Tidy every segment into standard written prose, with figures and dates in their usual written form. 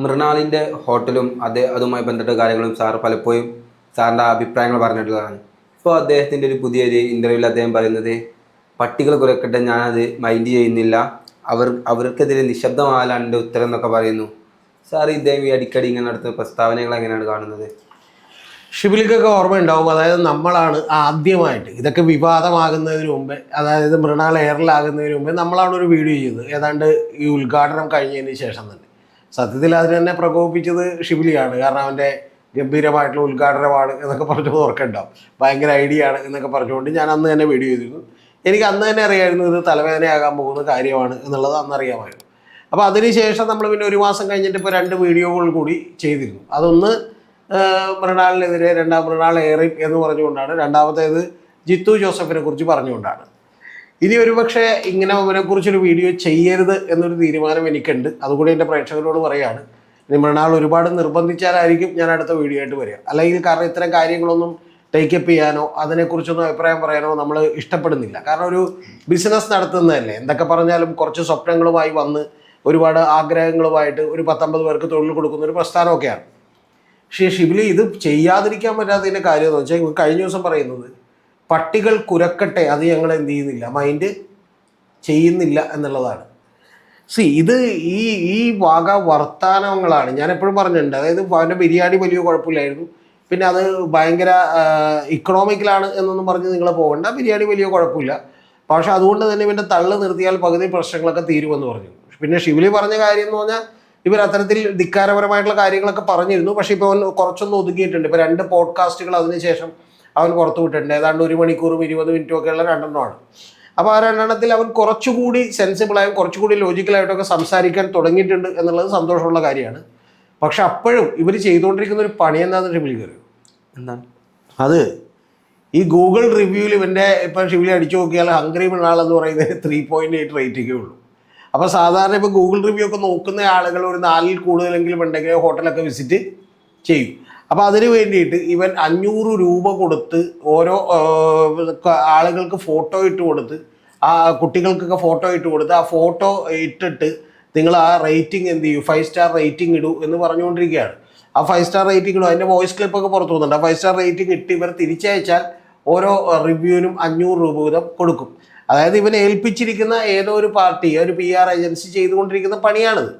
മൃണാളിൻ്റെ ഹോട്ടലും അതുമായി ബന്ധപ്പെട്ട കാര്യങ്ങളും സാർ പലപ്പോഴും സാറിൻ്റെ അഭിപ്രായങ്ങൾ പറഞ്ഞിട്ടുള്ളതാണ്. ഇപ്പോൾ അദ്ദേഹത്തിൻ്റെ ഒരു പുതിയൊരു ഇൻ്റർവ്യൂവിൽ അദ്ദേഹം പറയുന്നത് പട്ടികൾ കുറക്കട്ടെ, ഞാനത് മൈൻഡ് ചെയ്യുന്നില്ല, അവർക്കെതിരെ നിശബ്ദമാകാനാണ് എൻ്റെ ഉത്തരം എന്നൊക്കെ പറയുന്നു. സാർ ഇദ്ദേഹം ഈ അടിക്കടി ഇങ്ങനെ നടത്തുന്ന പ്രസ്താവനകൾ എങ്ങനെയാണ് കാണുന്നത്? ഷിബിലിക്കൊക്കെ ഓർമ്മയുണ്ടാവും. അതായത് നമ്മളാണ് ആദ്യമായിട്ട് ഇതൊക്കെ വിവാദമാകുന്നതിന് മുമ്പേ, അതായത് മൃണാൾ എയറിലാകുന്നതിന് മുമ്പേ നമ്മളാണ് ഒരു വീഡിയോ ചെയ്തത്, ഏതാണ്ട് ഈ ഉദ്ഘാടനം കഴിഞ്ഞതിന് ശേഷം തന്നെ. സത്യത്തിൽ അതിന് തന്നെ പ്രകോപിപ്പിച്ചത് ഷിബിലിയാണ്. കാരണം അവൻ്റെ ഗംഭീരമായിട്ടുള്ള ഉദ്ഘാടനമാണ് എന്നൊക്കെ പറഞ്ഞത് ഓർക്കുന്നുണ്ടാവും. ഭയങ്കര ഐഡിയ ആണ് എന്നൊക്കെ പറഞ്ഞുകൊണ്ട് ഞാൻ അന്ന് തന്നെ വീഡിയോ ചെയ്തിരുന്നു. എനിക്ക് അന്ന് തന്നെ അറിയാമായിരുന്നു ഇത് തലവേദനയാകാൻ പോകുന്ന കാര്യമാണ് എന്നുള്ളത് അന്നറിയാമായിരുന്നു. അപ്പോൾ അതിനുശേഷം നമ്മൾ പിന്നെ ഒരു മാസം കഴിഞ്ഞിട്ട് ഇപ്പോൾ 2 വീഡിയോകൾ കൂടി ചെയ്തിരുന്നു. അതൊന്ന് മൃണാളിനെതിരെ, മൃണാൾ എയറി എന്ന് പറഞ്ഞുകൊണ്ടാണ്. രണ്ടാമത്തേത് ജിത്തു ജോസഫിനെ കുറിച്ച് പറഞ്ഞുകൊണ്ടാണ്. ഇനി ഒരുപക്ഷെ ഇങ്ങനെ അവനെക്കുറിച്ചൊരു വീഡിയോ ചെയ്യരുത് എന്നൊരു തീരുമാനം എനിക്കുണ്ട്. അതുകൂടി എൻ്റെ പ്രേക്ഷകരോട് പറയുകയാണ്. ഇനി മൃണാൾ ഒരുപാട് നിർബന്ധിച്ചാലായിരിക്കും ഞാൻ അടുത്ത വീഡിയോ ആയിട്ട് വരിക. അല്ലെങ്കിൽ കാരണം ഇത്തരം കാര്യങ്ങളൊന്നും ടേക്കപ്പ് ചെയ്യാനോ അതിനെക്കുറിച്ചൊന്നും അഭിപ്രായം പറയാനോ നമ്മൾ ഇഷ്ടപ്പെടുന്നില്ല. കാരണം ഒരു ബിസിനസ് നടത്തുന്നതല്ലേ, എന്തൊക്കെ പറഞ്ഞാലും കുറച്ച് സ്വപ്നങ്ങളുമായി വന്ന് ഒരുപാട് ആഗ്രഹങ്ങളുമായിട്ട് ഒരു 19 പേർക്ക് തൊഴിൽ കൊടുക്കുന്ന ഒരു പ്രസ്ഥാനമൊക്കെയാണ്. പക്ഷേ ഷിബിലി ഇത് ചെയ്യാതിരിക്കാൻ പറ്റാത്തതിൻ്റെ കാര്യം എന്ന് വെച്ചാൽ കഴിഞ്ഞ ദിവസം പറയുന്നത് പട്ടികൾ കുരക്കട്ടെ, അത് ഞങ്ങൾ എന്ത് ചെയ്യുന്നില്ല, മൈൻഡ് ചെയ്യുന്നില്ല എന്നുള്ളതാണ്. ഇത് ഈ വക വർത്താനങ്ങളാണ് ഞാൻ എപ്പോഴും പറഞ്ഞിട്ടുണ്ട്. അതായത് അവൻ്റെ ബിരിയാണി വലിയ കുഴപ്പമില്ലായിരുന്നു, പിന്നെ അത് ഭയങ്കര ഇക്കണോമിക്കലാണ് എന്നൊന്നും പറഞ്ഞ് നിങ്ങൾ പോകണ്ട, ബിരിയാണി വലിയ കുഴപ്പമില്ല, പക്ഷെ അതുകൊണ്ട് തന്നെ ഇവൻ്റെ തള്ള് നിർത്തിയാൽ പകുതി പ്രശ്നങ്ങളൊക്കെ തീരുമെന്ന് പറഞ്ഞു. പിന്നെ ഷിബിലി പറഞ്ഞ കാര്യം എന്ന് പറഞ്ഞാൽ ഇവർ അത്തരത്തിൽ ധിക്കാരപരമായിട്ടുള്ള കാര്യങ്ങളൊക്കെ പറഞ്ഞിരുന്നു. പക്ഷേ ഇപ്പോൾ അവൻ കുറച്ചൊന്ന് ഒതുക്കിയിട്ടുണ്ട്. ഇപ്പോൾ 2 പോഡ്കാസ്റ്റുകൾ അതിനുശേഷം അവൻ പുറത്തു വിട്ടിട്ടുണ്ട്. ഏതാണ്ട് 1 മണിക്കൂറും 20 മിനിറ്റും ഒക്കെയുള്ള 2 എണ്ണമാണ്. അപ്പോൾ ആ 2 എണ്ണത്തിൽ അവൻ കുറച്ചുകൂടി സെൻസിബിളായും കുറച്ചുകൂടി ലോജിക്കലായിട്ടൊക്കെ സംസാരിക്കാൻ തുടങ്ങിയിട്ടുണ്ട് എന്നുള്ളത് സന്തോഷമുള്ള കാര്യമാണ്. പക്ഷെ അപ്പോഴും ഇവർ ചെയ്തുകൊണ്ടിരിക്കുന്ന ഒരു പണി എന്താണെന്ന് ഷിബിലി കയറി എന്താണ് അത് ഈ ഗൂഗിൾ റിവ്യൂവിൽ ഇവൻ്റെ ഇപ്പം ഷിബിലി അടിച്ചു നോക്കിയാൽ ഹംഗ്രി മൃണാൾ എന്ന് പറയുന്നത് 3.8 റേറ്റിംഗേ ഉള്ളൂ. അപ്പോൾ സാധാരണ ഇപ്പോൾ ഗൂഗിൾ റിവ്യൂ ഒക്കെ നോക്കുന്ന ആളുകൾ ഒരു 4-ൽ കൂടുതലെങ്കിലും ഉണ്ടെങ്കിൽ ഹോട്ടലൊക്കെ വിസിറ്റ് ചെയ്യും. അപ്പോൾ അതിന് വേണ്ടിയിട്ട് ഇവൻ 500 രൂപ കൊടുത്ത് ഓരോ ആളുകൾക്ക് ഫോട്ടോ ഇട്ട് കൊടുത്ത്, ആ കുട്ടികൾക്കൊക്കെ ഫോട്ടോ ഇട്ട് കൊടുത്ത് ആ ഫോട്ടോ ഇട്ടിട്ട് നിങ്ങൾ ആ റേറ്റിംഗ് എന്ത് ചെയ്യും, 5 സ്റ്റാർ റേറ്റിംഗ് ഇടൂ എന്ന് പറഞ്ഞുകൊണ്ടിരിക്കുകയാണ്. ആ 5 സ്റ്റാർ റേറ്റിംഗ് ഇടും. അതിൻ്റെ വോയിസ് ക്ലിപ്പൊക്കെ പുറത്തു പോകുന്നുണ്ട്. ആ 5 സ്റ്റാർ റേറ്റിംഗ് ഇട്ട് ഇവർ തിരിച്ചയച്ചാൽ ഓരോ റിവ്യൂവിനും 500 രൂപ വീതം കൊടുക്കും. അതായത് ഇവനെ ഏൽപ്പിച്ചിരിക്കുന്ന ഏതോ ഒരു പാർട്ടി, ഒരു PR ഏജൻസി ചെയ്തുകൊണ്ടിരിക്കുന്ന പണിയാണിത്.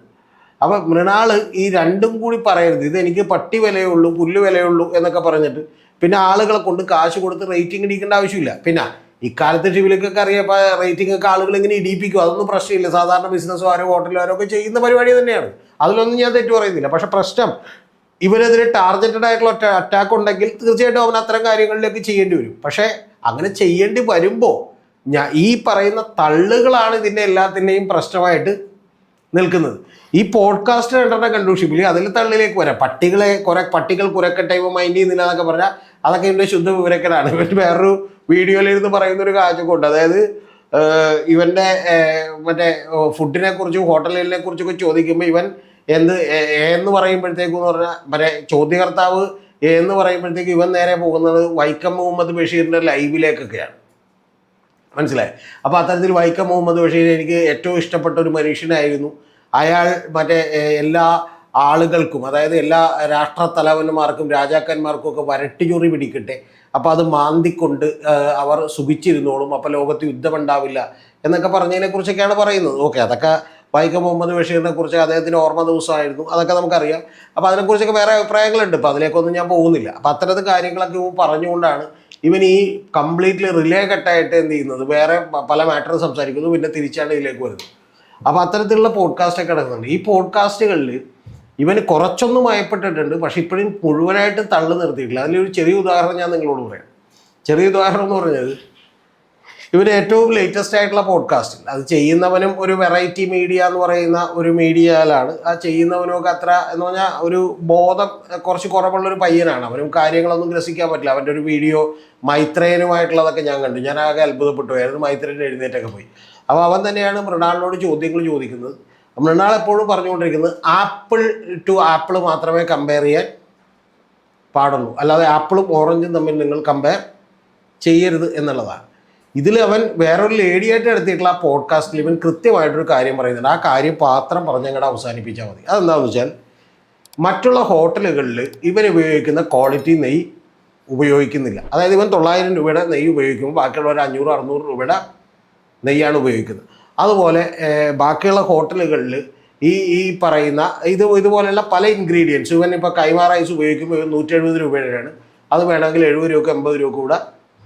അപ്പം മൃണാൾ ഈ 2ഉം കൂടി പറയരുത്, ഇതെനിക്ക് പട്ടി വിലയുള്ളൂ, പുല്ല് വിലയുള്ളൂ എന്നൊക്കെ പറഞ്ഞിട്ട് പിന്നെ ആളുകളെ കൊണ്ട് കാശ് കൊടുത്ത് റേറ്റിംഗ് ഇടിക്കേണ്ട ആവശ്യമില്ല. പിന്നെ ഇക്കാലത്ത് ഷിബിലിക്കൊക്കെ അറിയാം, ഇപ്പോൾ റേറ്റിംഗ് ഒക്കെ ആളുകൾ ഇങ്ങനെ ഇടിപ്പിക്കും, അതൊന്നും പ്രശ്നമില്ല. സാധാരണ ബിസിനസ്സുകാരോ ഹോട്ടലുകാരോ ഒക്കെ ചെയ്യുന്ന പരിപാടി തന്നെയാണ്. അതിലൊന്നും ഞാൻ തെറ്റു പറയുന്നില്ല. പക്ഷെ പ്രശ്നം ഇവരെതിരെ ടാർഗറ്റഡ് ആയിട്ടുള്ള അറ്റാക്ക് ഉണ്ടെങ്കിൽ തീർച്ചയായിട്ടും അവൻ അത്തരം കാര്യങ്ങളിലേക്ക് ചെയ്യേണ്ടി വരും. പക്ഷേ അങ്ങനെ ചെയ്യേണ്ടി വരുമ്പോൾ ഈ പറയുന്ന തള്ളുകളാണ് ഇതിൻ്റെ എല്ലാത്തിൻ്റെയും പ്രശ്നമായിട്ട് നിൽക്കുന്നത്. ഈ പോഡ്കാസ്റ്റ് 2 കണ്ടു ഷിബിലി, അതിൽ തള്ളിലേക്ക് വരാം. പട്ടികൾ കുരക്കട്ടെ, ഇവ മൈൻഡ് ചെയ്യുന്നില്ല എന്നൊക്കെ പറഞ്ഞാൽ അതൊക്കെ ഇതിൻ്റെ ശുദ്ധ വിവരക്കലാണ്. ഇവൻ്റെ വേറൊരു വീഡിയോയിലിരുന്ന് പറയുന്നൊരു കാര്യമുണ്ട്. അതായത് ഇവൻ്റെ മറ്റേ ഫുഡിനെ കുറിച്ചും ഹോട്ടലിനെ കുറിച്ചൊക്കെ ചോദിക്കുമ്പോൾ ഇവൻ എന്ന് പറയുമ്പോഴത്തേക്കെന്ന് പറഞ്ഞാൽ മറ്റേ ചോദ്യകർത്താവ് എന്ന് പറയുമ്പോഴത്തേക്ക് ഇവൻ നേരെ പോകുന്നത് വൈക്കം മുഹമ്മദ് ബഷീറിൻ്റെ ലൈവിലേക്കൊക്കെയാണ്. മനസ്സിലായി? അപ്പോൾ അത്തരത്തിൽ വൈക്കം മുഹമ്മദ് ബഷീർ എനിക്ക് ഏറ്റവും ഇഷ്ടപ്പെട്ട ഒരു മനുഷ്യനായിരുന്നു. അയാൾ മറ്റേ എല്ലാ ആളുകൾക്കും, അതായത് എല്ലാ രാഷ്ട്രത്തലവന്മാർക്കും രാജാക്കന്മാർക്കും ഒക്കെ വരട്ടിച്ചൊറി പിടിക്കട്ടെ, അപ്പോൾ അത് മാന്തിക്കൊണ്ട് അവർ സുഖിച്ചിരുന്നോളും, അപ്പോൾ ലോകത്ത് യുദ്ധമുണ്ടാവില്ല എന്നൊക്കെ പറഞ്ഞതിനെക്കുറിച്ചൊക്കെയാണ് പറയുന്നത്. ഓക്കെ, അതൊക്കെ വൈക്കം മുഹമ്മദ് ബഷീറിനെ കുറിച്ച് അദ്ദേഹത്തിൻ്റെ ഓർമ്മ ദിവസമായിരുന്നു, അതൊക്കെ നമുക്കറിയാം. അപ്പോൾ അതിനെക്കുറിച്ചൊക്കെ വേറെ അഭിപ്രായങ്ങളുണ്ട്. അപ്പോൾ അതിലേക്കൊന്നും ഞാൻ പോകുന്നില്ല. അപ്പോൾ അത്തരത്തിൽ കാര്യങ്ങളൊക്കെ പറഞ്ഞുകൊണ്ടാണ് ഇവൻ ഈ കംപ്ലീറ്റ്ലി റിലേ കട്ടായിട്ട് എന്ത് ചെയ്യുന്നത്, വേറെ പല മാറ്ററും സംസാരിക്കുന്നു, പിന്നെ തിരിച്ചാണ് ഇതിലേക്ക് വരുന്നത്. അപ്പോൾ അത്തരത്തിലുള്ള പോഡ്കാസ്റ്റൊക്കെ നടക്കുന്നുണ്ട്. ഈ പോഡ്കാസ്റ്റുകളിൽ ഇവന് കുറച്ചൊന്നും മയപ്പെട്ടിട്ടുണ്ട്, പക്ഷെ ഇപ്പോഴും മുഴുവനായിട്ട് തള്ളു നിർത്തിയിട്ടില്ല. അതിലൊരു ചെറിയ ഉദാഹരണം ഞാൻ നിങ്ങളോട് പറയാം. ചെറിയ ഉദാഹരണം എന്ന് പറഞ്ഞത് ഇവർ ഏറ്റവും ലേറ്റസ്റ്റ് ആയിട്ടുള്ള പോഡ്കാസ്റ്റിൽ അത് ചെയ്യുന്നവനും ഒരു വെറൈറ്റി മീഡിയ എന്ന് പറയുന്ന ഒരു മീഡിയയിലാണ്. ആ ചെയ്യുന്നവനുമൊക്കെ അത്ര എന്ന് പറഞ്ഞാൽ ഒരു ബോധം കുറച്ച് കുറവുള്ളൊരു പയ്യനാണ്. അവനും കാര്യങ്ങളൊന്നും ഗ്രസിക്കാൻ പറ്റില്ല. അവൻ്റെ ഒരു വീഡിയോ മൈത്രേയനുമായിട്ടുള്ളതൊക്കെ ഞാൻ കണ്ടു. ഞാൻ ആകെ അത്ഭുതപ്പെട്ടു പോയായിരുന്നു. മൈത്രേയൻ എഴുന്നേറ്റൊക്കെ പോയി. അപ്പോൾ അവൻ തന്നെയാണ് മൃണാളിനോട് ചോദ്യങ്ങൾ ചോദിക്കുന്നത്. മൃണാൾ എപ്പോഴും പറഞ്ഞുകൊണ്ടിരിക്കുന്നത് ആപ്പിൾ ടു ആപ്പിൾ മാത്രമേ കമ്പയർ ചെയ്യാൻ പാടുള്ളൂ, അല്ലാതെ ആപ്പിളും ഓറഞ്ചും തമ്മിൽ നിങ്ങൾ കമ്പയർ ചെയ്യരുത് എന്നുള്ളതാണ്. ഇതിൽ അവൻ വേറൊരു ലേഡിയായിട്ട് എടുത്തിട്ടുള്ള ആ പോഡ്കാസ്റ്റിൽ ഇവൻ കൃത്യമായിട്ടൊരു കാര്യം പറയുന്നുണ്ട്. ആ കാര്യം മാത്രം പറഞ്ഞങ്ങടെ അവസാനിപ്പിച്ചാൽ മതി. അതെന്താണെന്ന് വെച്ചാൽ മറ്റുള്ള ഹോട്ടലുകളിൽ ഇവർ ഉപയോഗിക്കുന്ന ക്വാളിറ്റി നെയ്യ് ഉപയോഗിക്കുന്നില്ല. അതായത് ഇവൻ 900 രൂപയുടെ നെയ്യ് ഉപയോഗിക്കുമ്പോൾ ബാക്കിയുള്ളവർ 500-600 രൂപയുടെ നെയ്യാണ് ഉപയോഗിക്കുന്നത്. അതുപോലെ ബാക്കിയുള്ള ഹോട്ടലുകളിൽ ഈ പറയുന്ന ഇതുപോലെയുള്ള പല ഇൻഗ്രീഡിയൻസ് ഇവൻ ഇപ്പോൾ കൈമാ റൈസ് ഉപയോഗിക്കുമ്പോൾ 170 രൂപയുടെയാണ്, അത് വേണമെങ്കിൽ 70 രൂപ 80 രൂപ കൂടെ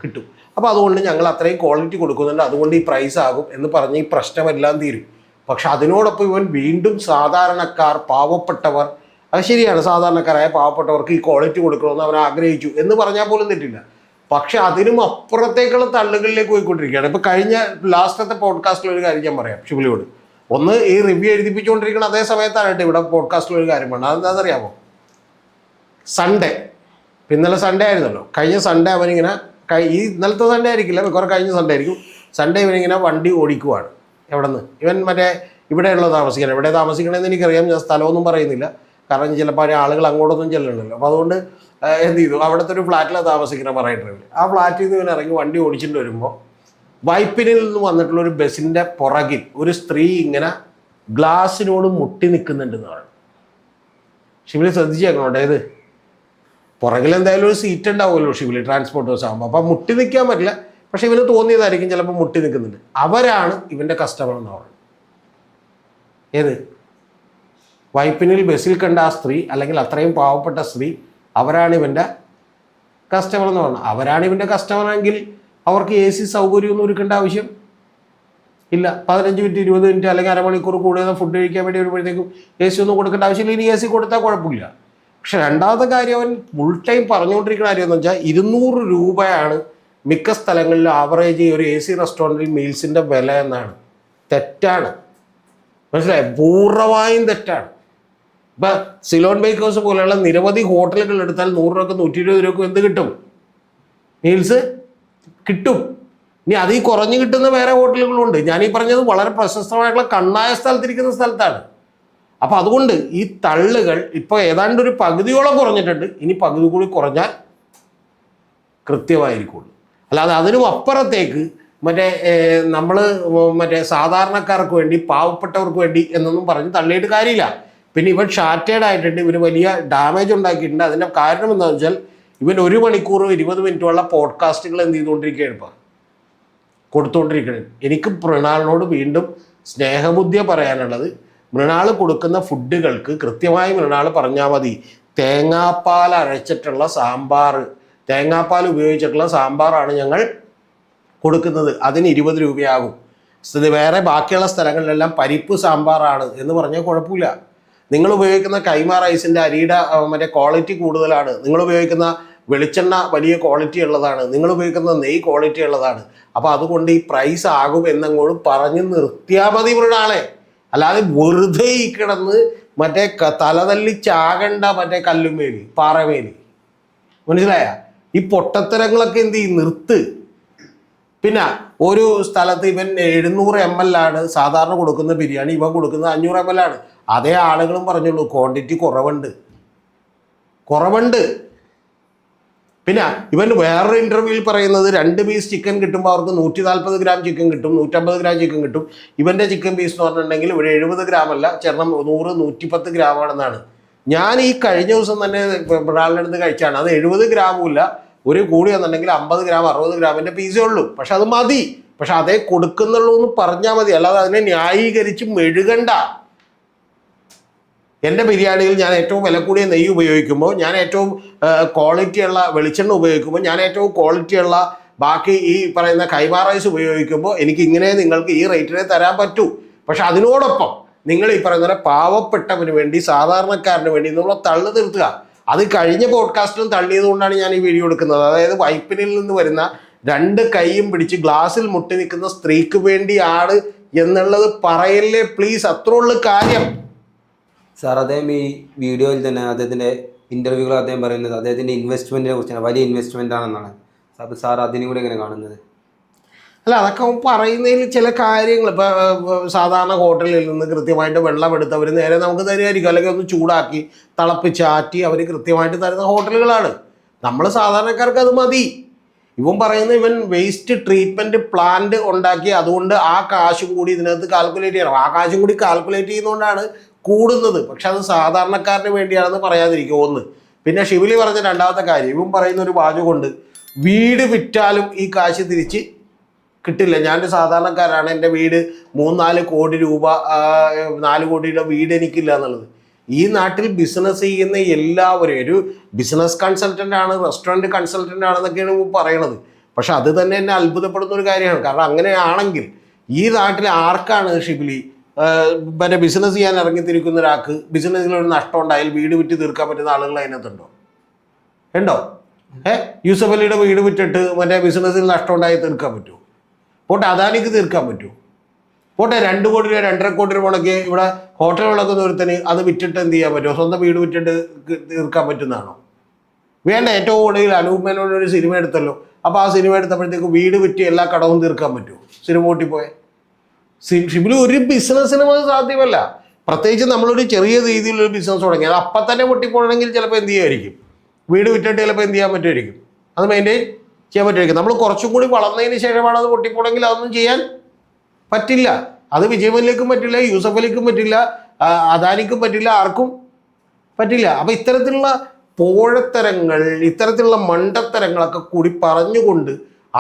കിട്ടും. അപ്പോൾ അതുകൊണ്ട് ഞങ്ങൾ അത്രയും ക്വാളിറ്റി കൊടുക്കുന്നുണ്ട്, അതുകൊണ്ട് ഈ പ്രൈസ് ആകും എന്ന് പറഞ്ഞ് ഈ പ്രശ്നമെല്ലാം തീരും. പക്ഷെ അതിനോടൊപ്പം ഇവൻ വീണ്ടും സാധാരണക്കാർ, പാവപ്പെട്ടവർ, അത് ശരിയാണ്, സാധാരണക്കാരായ പാവപ്പെട്ടവർക്ക് ഈ ക്വാളിറ്റി കൊടുക്കണമെന്ന് അവൻ ആഗ്രഹിച്ചു എന്ന് പറഞ്ഞാൽ പോലും തെറ്റില്ല. പക്ഷെ അതിനും അപ്പുറത്തേക്കുള്ള തള്ളുകളിലേക്ക് പോയിക്കൊണ്ടിരിക്കുകയാണ്. ഇപ്പോൾ കഴിഞ്ഞ ലാസ്റ്റത്തെ പോഡ്കാസ്റ്റിൽ ഒരു കാര്യം ഞാൻ പറയാം ഷിബിലിയോട്. ഒന്ന്, ഈ റിവ്യൂ എഴുതിപ്പിച്ചുകൊണ്ടിരിക്കണം അതേ സമയത്താണ് ഇവിടെ പോഡ്കാസ്റ്റിൽ ഒരു കാര്യം വേണം. അതെന്താണെന്നറിയാമോ? സൺഡേ, ഇന്നലെ സൺഡേ ആയിരുന്നല്ലോ, കഴിഞ്ഞ സൺഡേ അവനിങ്ങനെ ഈ ഇന്നലത്തെ സൺഡേ ആയിരിക്കില്ല, കുറേ കഴിഞ്ഞ സൺഡേ ആയിരിക്കും. സൺഡേ ഇവനിങ്ങനെ വണ്ടി ഓടിക്കുവാണ്. എവിടെ നിന്ന്? ഇവൻ മറ്റേ ഇവിടെയുള്ള താമസിക്കണം. എവിടെ താമസിക്കണമെന്ന് എനിക്കറിയാം, ഞാൻ സ്ഥലമൊന്നും പറയുന്നില്ല, കാരണം ചിലപ്പോൾ ആളുകൾ അങ്ങോട്ടൊന്നും ചെല്ലണമല്ലോ. അപ്പോൾ അതുകൊണ്ട് എന്ത് ചെയ്തു, അവിടുത്തെ ഒരു ഫ്ലാറ്റിലാണ് താമസിക്കണം പറയട്ടെ. ആ ഫ്ലാറ്റിൽ നിന്ന് ഇവൻ ഇറങ്ങി വണ്ടി ഓടിച്ചിട്ട് വരുമ്പോൾ വൈപ്പിനിൽ നിന്ന് വന്നിട്ടുള്ള ഒരു ബസ്സിൻ്റെ പുറകിൽ ഒരു സ്ത്രീ ഇങ്ങനെ ഗ്ലാസ്സിനോട് മുട്ടി നിൽക്കുന്നുണ്ടെന്ന് പറഞ്ഞു. ഷിബിലി ശ്രദ്ധിച്ചേക്കണം. അതായത് പുറകിൽ എന്തായാലും ഒരു സീറ്റ് ഉണ്ടാവുമല്ലോ ഷിബിലി, ട്രാൻസ്പോർട്ട് ബസ് ആകുമ്പോൾ. അപ്പം മുട്ടി നിൽക്കാൻ പറ്റില്ല, പക്ഷെ ഇവന് തോന്നിയതായിരിക്കും ചിലപ്പോൾ മുട്ടി നിൽക്കുന്നുണ്ട്. അവരാണ് ഇവൻ്റെ കസ്റ്റമർ എന്ന് പറയുന്നത്. ഏത്? വൈപ്പിനിൽ ബസ്സിൽ കണ്ട ആ സ്ത്രീ, അല്ലെങ്കിൽ അത്രയും പാവപ്പെട്ട സ്ത്രീ, അവരാണ് ഇവൻ്റെ കസ്റ്റമർ എന്ന് പറഞ്ഞത്. അവരാണ് ഇവൻ്റെ കസ്റ്റമർ എങ്കിൽ അവർക്ക് AC സൗകര്യമൊന്നും ഒരുക്കേണ്ട ആവശ്യം ഇല്ല. 15 മിനിറ്റ് 20 മിനിറ്റ് അല്ലെങ്കിൽ അരമണിക്കൂർ കൂടുതൽ ഫുഡ് കഴിക്കാൻ വേണ്ടി വരുമ്പോഴത്തേക്കും AC ഒന്നും കൊടുക്കേണ്ട ആവശ്യമില്ല. ഇനി AC കൊടുത്താൽ കുഴപ്പമില്ല. പക്ഷെ രണ്ടാമത്തെ കാര്യം, അവൻ ഫുൾ ടൈം പറഞ്ഞുകൊണ്ടിരിക്കുന്ന കാര്യം എന്ന് വെച്ചാൽ 200 രൂപയാണ് മിക്ക സ്ഥലങ്ങളിലും ആവറേജ് ഒരു AC റെസ്റ്റോറൻറ്റിൽ മീൽസിൻ്റെ വില എന്നാണ്. തെറ്റാണ്, മനസ്സിലായി? പൂർണ്ണമായും തെറ്റാണ്. ഇപ്പം സിലോൺ ബേക്കേഴ്സ് പോലെയുള്ള നിരവധി ഹോട്ടലുകൾ എടുത്താൽ 100 രൂപക്ക് 120 രൂപക്ക് എന്ത് കിട്ടും? മീൽസ് കിട്ടും. ഇനി അതിൽ കുറഞ്ഞ് കിട്ടുന്ന വേറെ ഹോട്ടലുകളുണ്ട്. ഞാനീ പറഞ്ഞത് വളരെ പ്രശസ്തമായിട്ടുള്ള കണ്ണായ സ്ഥലത്തിരിക്കുന്ന സ്ഥലത്താണ്. അപ്പം അതുകൊണ്ട് ഈ തള്ളുകൾ ഇപ്പോൾ ഏതാണ്ട് ഒരു പകുതിയോളം കുറഞ്ഞിട്ടുണ്ട്. ഇനി പകുതി കൂടി കുറഞ്ഞാൽ കൃത്യമായിരിക്കുള്ളൂ. അല്ലാതെ അതിനും അപ്പുറത്തേക്ക് നമ്മൾ സാധാരണക്കാർക്ക് വേണ്ടി, പാവപ്പെട്ടവർക്ക് വേണ്ടി എന്നൊന്നും പറഞ്ഞ് തള്ളിയിട്ട് കാര്യമില്ല. പിന്നെ ഇവൻ ഷാറ്റേഡ് ആയിട്ടുണ്ട്, ഇവന് വലിയ ഡാമേജ് ഉണ്ടാക്കിയിട്ടുണ്ട്. അതിൻ്റെ കാരണം എന്താണെന്ന് വെച്ചാൽ ഇവൻ 1 മണിക്കൂർ 20 മിനിറ്റുള്ള പോഡ്കാസ്റ്റുകൾ എന്ത് ചെയ്തുകൊണ്ടിരിക്കുകയാണ്, ഇപ്പം കൊടുത്തുകൊണ്ടിരിക്കുകയാണ്. എനിക്ക് മൃണാളിനോട് വീണ്ടും സ്നേഹബുദ്ധിയെ പറയാനുള്ളത്, മൃണാൾ കൊടുക്കുന്ന ഫുഡുകൾക്ക് കൃത്യമായി മൃണാൾ പറഞ്ഞാൽ മതി. തേങ്ങാപ്പാൽ അരച്ചിട്ടുള്ള സാമ്പാർ, തേങ്ങാപ്പാൽ ഉപയോഗിച്ചിട്ടുള്ള സാമ്പാറാണ് ഞങ്ങൾ കൊടുക്കുന്നത്, അതിന് 20 രൂപയാകും. വേറെ ബാക്കിയുള്ള സ്ഥലങ്ങളിലെല്ലാം പരിപ്പ് സാമ്പാറാണ് എന്ന് പറഞ്ഞാൽ കുഴപ്പമില്ല. നിങ്ങൾ ഉപയോഗിക്കുന്ന കൈമാ റൈസിൻ്റെ അരിയുടെ ക്വാളിറ്റി കൂടുതലാണ്, നിങ്ങൾ ഉപയോഗിക്കുന്ന വെളിച്ചെണ്ണ വലിയ ക്വാളിറ്റി ഉള്ളതാണ്, നിങ്ങൾ ഉപയോഗിക്കുന്ന നെയ്യ് ക്വാളിറ്റി ഉള്ളതാണ്. അപ്പോൾ അതുകൊണ്ട് ഈ പ്രൈസ് ആകും എന്നങ്ങോട്ട് പറഞ്ഞ് നിർത്തിയാൽ മതി മൃണാളെ. അല്ലാതെ വെറുതെ ഈ കിടന്ന് തലതല്ലി ചാകണ്ട കല്ലുമേലി പാറമേലി, മനസ്സിലായ? ഈ പൊട്ടത്തരങ്ങളൊക്കെ എന്ത് ചെയ്യും, നിർത്ത്. പിന്നെ ഒരു സ്ഥലത്ത് ഇവൻ 700 ml ആണ് സാധാരണ കൊടുക്കുന്ന ബിരിയാണി, ഇവൻ കൊടുക്കുന്നത് 500 ml ആണ്. അതേ ആളുകളും പറഞ്ഞുള്ളൂ ക്വാണ്ടിറ്റി കുറവുണ്ട്. പിന്നെ ഇവൻ വേറൊരു ഇൻ്റർവ്യൂവിൽ പറയുന്നത് 2 പീസ് ചിക്കൻ കിട്ടുമ്പോൾ അവർക്ക് 140 ഗ്രാം ചിക്കൻ കിട്ടും, 150 ഗ്രാം ചിക്കൻ കിട്ടും. ഇവൻ്റെ ചിക്കൻ പീസ് എന്ന് പറഞ്ഞിട്ടുണ്ടെങ്കിൽ ഇവിടെ 70 ഗ്രാം അല്ല, ചേർന്ന് 100-110 ഗ്രാമാണെന്നാണ്. ഞാൻ ഈ കഴിഞ്ഞ ദിവസം തന്നെ ഒരാളുടെ അടുത്ത് കഴിച്ചാണ്. അത് 70 ഗ്രാമും ഇല്ല, ഒരു കൂടി വന്നിട്ടുണ്ടെങ്കിൽ 50 ഗ്രാം 60 ഗ്രാമിൻ്റെ പീസേ ഉള്ളൂ. പക്ഷെ അത് മതി, പക്ഷെ അതേ കൊടുക്കുന്നുള്ളൂ എന്ന് പറഞ്ഞാൽ മതി, അല്ലാതെ അതിനെ ന്യായീകരിച്ച് മെഴുകണ്ട. എൻ്റെ ബിരിയാണിയിൽ ഞാൻ ഏറ്റവും വില കൂടിയ നെയ്യ് ഉപയോഗിക്കുമ്പോൾ, ഞാൻ ഏറ്റവും ക്വാളിറ്റിയുള്ള വെളിച്ചെണ്ണ ഉപയോഗിക്കുമ്പോൾ, ഞാൻ ഏറ്റവും ക്വാളിറ്റിയുള്ള ബാക്കി ഈ പറയുന്ന കൈമാ റൈസ് ഉപയോഗിക്കുമ്പോൾ എനിക്ക് ഇങ്ങനെ നിങ്ങൾക്ക് ഈ റേറ്റിനെ തരാൻ പറ്റൂ. പക്ഷെ അതിനോടൊപ്പം നിങ്ങൾ ഈ പറയുന്ന പാവപ്പെട്ടവന് വേണ്ടി, സാധാരണക്കാരന് വേണ്ടി എന്നുള്ള തള്ളു നിർത്തുക. അത് കഴിഞ്ഞ പോഡ്കാസ്റ്റിലും തള്ളിയത് കൊണ്ടാണ് ഞാൻ ഈ വീഡിയോ എടുക്കുന്നത്. അതായത് വൈപ്പിനിൽ നിന്ന് വരുന്ന 2 കൈയും പിടിച്ച് ഗ്ലാസ്സിൽ മുട്ടി നിൽക്കുന്ന സ്ത്രീക്ക് വേണ്ടിയാണ് എന്നുള്ളത് പറയല്ലേ പ്ലീസ്. അത്രേ ഉള്ളു കാര്യം. സാർ, അദ്ദേഹം ഈ വീഡിയോയിൽ തന്നെ അദ്ദേഹത്തിൻ്റെ ഇൻ്റർവ്യൂകൾ അദ്ദേഹം പറയുന്നത് അദ്ദേഹത്തിൻ്റെ ഇൻവെസ്റ്റ്മെൻറ്റിനെ കുറിച്ചാണ്, വലിയ ഇൻവെസ്റ്റ്മെൻ്റ് ആണെന്നാണ്. അപ്പോൾ സാർ അതിനും കൂടെ എങ്ങനെ കാണുന്നത്? അല്ല, അതൊക്കെ പറയുന്നതിൽ ചില കാര്യങ്ങൾ, ഇപ്പോൾ സാധാരണ ഹോട്ടലിൽ നിന്ന് കൃത്യമായിട്ട് വെള്ളം എടുത്തവർ നേരെ നമുക്ക് തരുമായിരിക്കും, അല്ലെങ്കിൽ ഒന്ന് ചൂടാക്കി തിളപ്പിച്ചാറ്റി അവർ കൃത്യമായിട്ട് തരുന്ന ഹോട്ടലുകളാണ്. നമ്മൾ സാധാരണക്കാർക്ക് അത് മതി. ഇവൻ പറയുന്നത് ഇവൻ വേസ്റ്റ് ട്രീറ്റ്മെൻറ്റ് പ്ലാന്റ് ഉണ്ടാക്കി, അതുകൊണ്ട് ആ കാശും കൂടി ഇതിനകത്ത് കാൽക്കുലേറ്റ് ചെയ്യണം. ആ കാശും കൂടി കാൽക്കുലേറ്റ് ചെയ്യുന്നതുകൊണ്ടാണ് കൂടുന്നത്. പക്ഷെ അത് സാധാരണക്കാരന് വേണ്ടിയാണെന്ന് പറയാതിരിക്കും ഒന്ന്. പിന്നെ ഷിബിലി പറഞ്ഞ രണ്ടാമത്തെ കാര്യം, ഇവൻ പറയുന്ന ഒരു വാചകമുണ്ട്, വീട് വിറ്റാലും ഈ കാശ് തിരിച്ച് കിട്ടില്ല. ഞാനൊരു സാധാരണക്കാരാണ്, എൻ്റെ വീട് 3-4 കോടി രൂപ 4 കോടിയുടെ വീട് എനിക്കില്ല എന്നുള്ളത്. ഈ നാട്ടിൽ ബിസിനസ് ചെയ്യുന്ന എല്ലാവരും ഒരു ബിസിനസ് കൺസൾട്ടൻ്റ് ആണ്, റെസ്റ്റോറൻറ്റ് കൺസൾട്ടൻ്റ് ആണെന്നൊക്കെയാണ് പറയണത്. പക്ഷെ അത് തന്നെ എന്നെ അത്ഭുതപ്പെടുന്ന ഒരു കാര്യമാണ്. കാരണം അങ്ങനെയാണെങ്കിൽ ഈ നാട്ടിൽ ആർക്കാണ് ഷിബിലി മറ്റേ ബിസിനസ് ചെയ്യാൻ ഇറങ്ങിത്തിരിക്കുന്ന ഒരാൾക്ക് ബിസിനസ്സിൽ ഒരു നഷ്ടം ഉണ്ടായാൽ വീട് വിറ്റ് തീർക്കാൻ പറ്റുന്ന ആളുകൾ അതിനകത്തുണ്ടോ? ഉണ്ടോ? യൂസഫ് അലിയുടെ വീട് വിറ്റിട്ട് മറ്റേ ബിസിനസ്സിൽ നഷ്ടം ഉണ്ടായി തീർക്കാൻ പറ്റുമോ? പോട്ടെ അദാനിക്ക് തീർക്കാൻ പറ്റുമോ? പോട്ടെ 2 കോടി രൂപ 2.5 കോടി രൂപ മുടക്കി ഇവിടെ ഹോട്ടലുകളൊക്കെ ഒരുത്തന് അത് വിറ്റിട്ട് എന്ത് ചെയ്യാൻ പറ്റുമോ? സ്വന്തം വീട് വിറ്റിട്ട് തീർക്കാൻ പറ്റുന്നതാണോ? വേണ്ട. ഏറ്റവും കൂടുതൽ അനൂപ് മേനോൻ ഒരു സിനിമ എടുത്തല്ലോ. അപ്പോൾ ആ സിനിമ എടുത്തപ്പോഴത്തേക്ക് വീട് വിറ്റ് എല്ലാ കടവും തീർക്കാൻ പറ്റുമോ? സിനിമ പൊട്ടിപ്പോയെ. ഷിബിലി ഒരു ബിസിനസ്സിനും അത് സാധ്യമല്ല. പ്രത്യേകിച്ച് നമ്മളൊരു ചെറിയ രീതിയിലൊരു ബിസിനസ് തുടങ്ങി അത് അപ്പം തന്നെ പൊട്ടിപ്പോണെങ്കിൽ ചിലപ്പോൾ എന്ത് ചെയ്യുമായിരിക്കും, വീട് വിറ്റിട്ട് ചിലപ്പോൾ എന്ത് ചെയ്യാൻ പറ്റുമായിരിക്കും, അത് മെയിൻറ്റെയിൻ ചെയ്യാൻ പറ്റുമായിരിക്കും. നമ്മൾ കുറച്ചും കൂടി വളർന്നതിന് ശേഷമാണ് അത് പൊട്ടിപ്പോണെങ്കിൽ അതൊന്നും ചെയ്യാൻ പറ്റില്ല. അത് വിജയ് മല്യക്കും പറ്റില്ല, യൂസഫ് അലിക്കും പറ്റില്ല, അദാനിക്കും പറ്റില്ല, ആർക്കും പറ്റില്ല. അപ്പം ഇത്തരത്തിലുള്ള പോഴത്തരങ്ങൾ, ഇത്തരത്തിലുള്ള മണ്ടത്തരങ്ങളൊക്കെ കൂടി പറഞ്ഞുകൊണ്ട്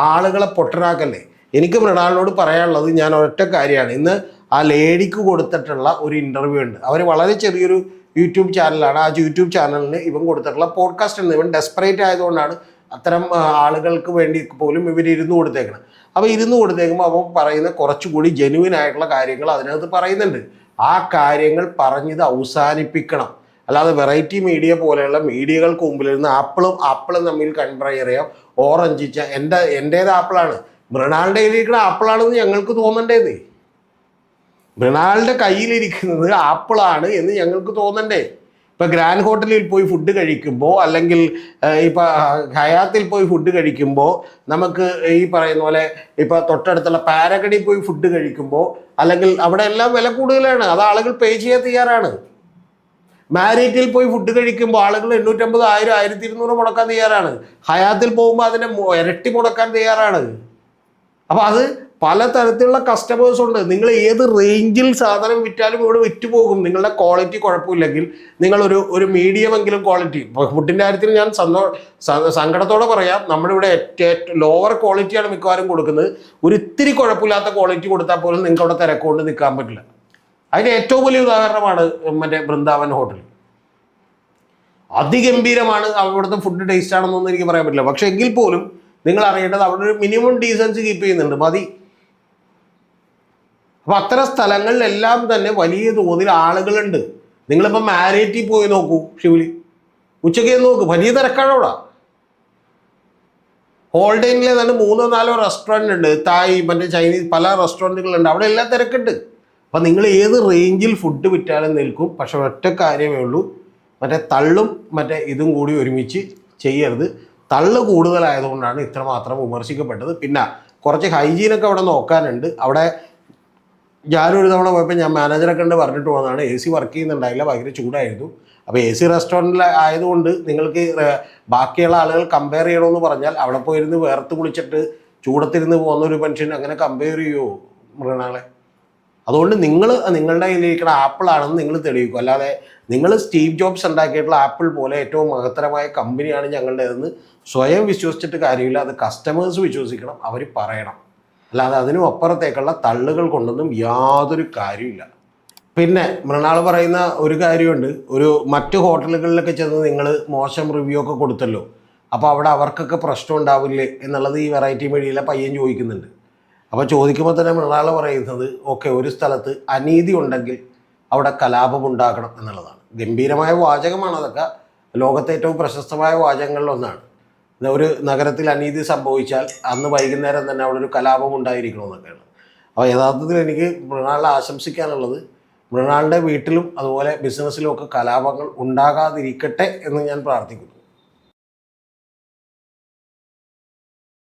ആളുകളെ പൊട്ടനാക്കല്ലേ. എനിക്ക് മൃണാളിനോട് പറയാനുള്ളത് ഞാൻ ഒറ്റ കാര്യമാണ്. ഇന്ന് ആ ലേഡിക്ക് കൊടുത്തിട്ടുള്ള ഒരു ഇൻ്റർവ്യൂ ഉണ്ട്. അവർ വളരെ ചെറിയൊരു യൂട്യൂബ് ചാനലാണ്. ആ യൂട്യൂബ് ചാനലിന് ഇവൻ കൊടുത്തിട്ടുള്ള പോഡ്കാസ്റ്റ് ഉണ്ട്. ഇവൻ ഡെസ്പറേറ്റ് ആയതുകൊണ്ടാണ് അത്തരം ആളുകൾക്ക് വേണ്ടി പോലും ഇവർ കൊടുത്തേക്കണം. അപ്പോൾ കൊടുത്തേക്കുമ്പോൾ അവൻ പറയുന്ന കുറച്ചുകൂടി ജെനുവിൻ ആയിട്ടുള്ള കാര്യങ്ങൾ അതിനകത്ത് പറയുന്നുണ്ട്. ആ കാര്യങ്ങൾ പറഞ്ഞത് അവസാനിപ്പിക്കണം. അല്ലാതെ വെറൈറ്റി മീഡിയ പോലെയുള്ള മീഡിയകൾക്ക് മുമ്പിലിരുന്ന് ആപ്പിളും തമ്മിൽ കമ്പയർ ചെയ്യാം. ഓറഞ്ച് എൻ്റേത് ആപ്പിളാണ്, മൃണാളിൻ്റെ കയ്യിലിരിക്കുന്ന ആപ്പിളാണെന്ന് ഞങ്ങൾക്ക് തോന്നണ്ടേന്ന്. മൃണാളിൻ്റെ കയ്യിലിരിക്കുന്നത് ആപ്പിളാണ് എന്ന് ഞങ്ങൾക്ക് തോന്നണ്ടേ. ഇപ്പോൾ ഗ്രാൻഡ് ഹോട്ടലിൽ പോയി ഫുഡ് കഴിക്കുമ്പോൾ, അല്ലെങ്കിൽ ഇപ്പോൾ ഹയാത്തിൽ പോയി ഫുഡ് കഴിക്കുമ്പോൾ, നമുക്ക് ഈ പറയുന്ന പോലെ ഇപ്പോൾ തൊട്ടടുത്തുള്ള പാരഗണിൽ പോയി ഫുഡ് കഴിക്കുമ്പോൾ, അല്ലെങ്കിൽ അവിടെ എല്ലാം വില കൂടുതലാണ്, അത് ആളുകൾ പേ ചെയ്യാൻ തയ്യാറാണ്. മാരിറ്റിൽ പോയി ഫുഡ് കഴിക്കുമ്പോൾ ആളുകൾ 850, 1000, 1200 മുടക്കാൻ തയ്യാറാണ്. ഹയാത്തിൽ പോകുമ്പോൾ അതിൻ്റെ ഇരട്ടി മുടക്കാൻ തയ്യാറാണ്. അപ്പോൾ അത് പലതരത്തിലുള്ള കസ്റ്റമേഴ്സ് ഉണ്ട്. നിങ്ങൾ ഏത് റേഞ്ചിൽ സാധനം വിറ്റാലും ഇവിടെ വിറ്റുപോകും. നിങ്ങളുടെ ക്വാളിറ്റി കുഴപ്പമില്ലെങ്കിൽ നിങ്ങളൊരു മീഡിയമെങ്കിലും ക്വാളിറ്റി. ഫുഡിൻ്റെ കാര്യത്തിൽ ഞാൻ സങ്കടത്തോടെ പറയാം, നമ്മുടെ ഇവിടെ ലോവർ ക്വാളിറ്റിയാണ് മിക്കവാറും കൊടുക്കുന്നത്. ഒരു ഇത്തിരി കുഴപ്പമില്ലാത്ത ക്വാളിറ്റി കൊടുത്താൽ പോലും നിങ്ങൾക്ക് അവിടെ തിരക്കുകൊണ്ട് നിൽക്കാൻ പറ്റില്ല. അതിന് ഏറ്റവും വലിയ ഉദാഹരണമാണ് മറ്റേ ബൃന്ദാവൻ ഹോട്ടൽ. അതിഗംഭീരമാണ്, അവിടുത്തെ ഫുഡ് ടേസ്റ്റ് ആണെന്നൊന്നും എനിക്ക് പറയാൻ പറ്റില്ല. പക്ഷെ എങ്കിൽ പോലും നിങ്ങൾ അറിയേണ്ടത് അവിടെ ഒരു മിനിമം ഡീസൻസി കീപ്പ് ചെയ്യുന്നുണ്ട്, മതി. അപ്പം അത്തരം സ്ഥലങ്ങളിലെല്ലാം തന്നെ വലിയ തോതിൽ ആളുകളുണ്ട്. നിങ്ങളിപ്പോൾ മാരിയറ്റിൽ പോയി നോക്കൂ ഷിബിലി, ഉച്ചയ്ക്ക് നോക്കൂ, വലിയ തിരക്കാണ് അവിടെ. ഹോൾഡേനിലെ തന്നെ 3-4 റെസ്റ്റോറൻറ്റ് ഉണ്ട്, തായ് മറ്റേ ചൈനീസ് പല റെസ്റ്റോറൻറ്റുകളുണ്ട്, അവിടെ എല്ലാം തിരക്കുണ്ട്. അപ്പം നിങ്ങൾ ഏത് റേഞ്ചിൽ ഫുഡ് വിറ്റാലും നിൽക്കും. പക്ഷെ ഒറ്റ കാര്യമേ ഉള്ളൂ, മറ്റേ തള്ളും മറ്റേ ഇതും കൂടി ഒരുമിച്ച് ചെയ്യരുത്. തള്ളു കൂടുതലായതുകൊണ്ടാണ് ഇത്രമാത്രം വിമർശിക്കപ്പെട്ടത്. പിന്നെ കുറച്ച് ഹൈജീനൊക്കെ അവിടെ നോക്കാനുണ്ട്. അവിടെ ഞാനൊരു തവണ പോയപ്പോൾ ഞാൻ മാനേജറെ കണ്ട് പറഞ്ഞിട്ട് പോകുന്നതാണ്, AC വർക്ക് ചെയ്യുന്നുണ്ടായില്ല, ഭയങ്കര ചൂടായിരുന്നു. അപ്പോൾ AC റെസ്റ്റോറൻറ്റിൽ ആയതുകൊണ്ട് നിങ്ങൾക്ക് ബാക്കിയുള്ള ആളുകൾ കമ്പയർ ചെയ്യണമെന്ന് പറഞ്ഞാൽ അവിടെ പോയിരുന്ന് വേർത്ത് കുളിച്ചിട്ട് ചൂടത്തിരുന്ന് പോകുന്ന ഒരു മനുഷ്യൻ അങ്ങനെ കമ്പയർ ചെയ്യുമോ മൃഗങ്ങളെ? അതുകൊണ്ട് നിങ്ങളുടെ കയ്യിലിരിക്കുന്ന ആപ്പിളാണെന്ന് നിങ്ങൾ തെളിയിക്കും. അല്ലാതെ നിങ്ങൾ സ്റ്റീവ് ജോബ്സ് ഉണ്ടാക്കിയിട്ടുള്ള ആപ്പിൾ പോലെ ഏറ്റവും മഹത്തരമായ കമ്പനിയാണ് ഞങ്ങളുടേതെന്ന് സ്വയം വിശ്വസിച്ചിട്ട് കാര്യമില്ല. അത് കസ്റ്റമേഴ്സ് വിശ്വസിക്കണം, അവർ പറയണം. അല്ലാതെ അതിനും അപ്പുറത്തേക്കുള്ള തള്ളുകൾ കൊണ്ടൊന്നും യാതൊരു കാര്യമില്ല. പിന്നെ മൃണാൾ പറയുന്ന ഒരു കാര്യമുണ്ട്, മറ്റു ഹോട്ടലുകളിലൊക്കെ ചെന്ന് നിങ്ങൾ മോശം റിവ്യൂ ഒക്കെ കൊടുത്തല്ലോ, അപ്പോൾ അവിടെ അവർക്കൊക്കെ പ്രശ്നം ഉണ്ടാവില്ലേ എന്നുള്ളത് ഈ വെറൈറ്റി മീഡിയയിലെ പയ്യൻ ചോദിക്കുന്നുണ്ട്. അപ്പോൾ ചോദിക്കുമ്പോൾ തന്നെ മൃണാൾ പറയുന്നത്, ഓക്കെ, ഒരു സ്ഥലത്ത് അനീതി ഉണ്ടെങ്കിൽ അവിടെ കലാപം ഉണ്ടാക്കണം എന്നുള്ളതാണ്. ഗംഭീരമായ വാചകമാണ് അതൊക്കെ, ലോകത്തെ ഏറ്റവും പ്രശസ്തമായ വാചകങ്ങളിലൊന്നാണ്. ഒരു നഗരത്തിൽ അനീതി സംഭവിച്ചാൽ അന്ന് വൈകുന്നേരം തന്നെ അവിടെ ഒരു കലാപം ഉണ്ടായിരിക്കണമെന്നൊക്കെയാണ്. അപ്പോൾ യഥാർത്ഥത്തിൽ എനിക്ക് മൃണാളിനെ ആശംസിക്കാനുള്ളത്, മൃണാളിൻ്റെ വീട്ടിലും അതുപോലെ ബിസിനസ്സിലും ഒക്കെ കലാപങ്ങൾ ഉണ്ടാകാതിരിക്കട്ടെ എന്ന് ഞാൻ പ്രാർത്ഥിക്കുന്നു.